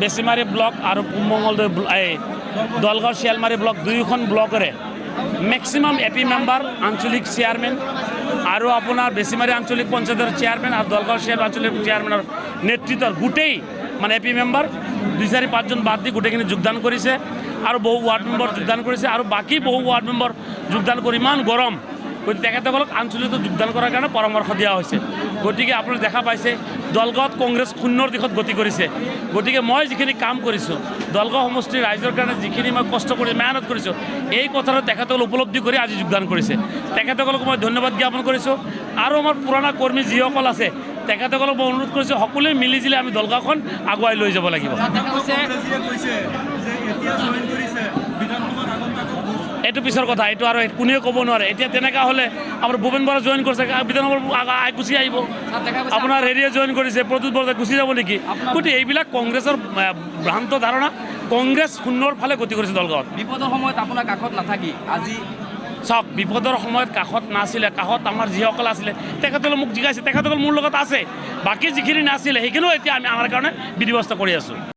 বেচিমাৰী block আৰু Mangaldai Dalgaon Shialmari block দুয়োখন ব্লকৰে maximum AP member আঞ্চলিক চেয়াৰমেন আৰু আপোনাৰ বেচিমাৰী আঞ্চলিক পঞ্চায়তৰ চেয়াৰমেন আৰু দলগাঁও শিয়াল আঞ্চলিক চেয়াৰমেনৰ নেতৃত্বৰ গোটেই মানে এপি মেম্বাৰ 2-4-5জন বাদ দি গোটেইখিনি যোগদান কৰিছে আৰু বহু ৱাৰ্ড মেম্বাৰ যোগদান কৰিছে আৰু বাকী বহু ৱাৰ্ড মেম্বাৰ যোগদান কৰি ইমান গৰম গতিকে তেখেতসকলক আঞ্চলিক যোগদান কৰাৰ কাৰণে পৰামৰ্শ দিয়া হৈছে। গতিকে আপোনালোকে দেখা পাইছে দলগাঁৱত কংগ্ৰেছ শূন্যৰ দিশত গতি কৰিছে। গতিকে মই যিখিনি কাম কৰিছোঁ দলগাঁও সমষ্টিৰ ৰাইজৰ কাৰণে যিখিনি মই কষ্ট কৰি মেহনত কৰিছোঁ এই কথাটো তেখেতসকল উপলব্ধি কৰি আজি যোগদান কৰিছে। তেখেতসকলক মই ধন্যবাদ জ্ঞাপন কৰিছোঁ আৰু আমাৰ পুৰণা কৰ্মী যিসকল আছে তেখেতসকলক মই অনুৰোধ কৰিছোঁ সকলোৱে মিলিজুলি আমি দলগাঁওখন আগুৱাই লৈ যাব লাগিব। এইটো পিছৰ কথা, এইটো আৰু কোনেও ক'ব নোৱাৰে। এতিয়া তেনেকুৱা হ'লে আমাৰ ভূপেন বৰা জইন কৰিছে বিধানসভাৰ গুচি আহিব, আপোনাৰ হেৰিয়ে জইন কৰিছে প্ৰদ্যুৎ বৰদলৈ গুচি যাব নেকি? গতিকে এইবিলাক কংগ্ৰেছৰ ভ্ৰান্ত ধাৰণা। কংগ্ৰেছ শূন্যৰ ফালে গতি কৰিছে দলগাঁৱত। বিপদৰ সময়ত আপোনাৰ কাষত নাথাকি আজি চাওক, বিপদৰ সময়ত কাষত নাছিলে, কাষত আমাৰ যিসকল আছিলে তেখেতসকলে মোক জিকাইছে, তেখেতসকল মোৰ লগত আছে। বাকী যিখিনি নাছিলে সেইখিনিও এতিয়া আমি আমাৰ কাৰণে বিধিবস্ত কৰি আছোঁ।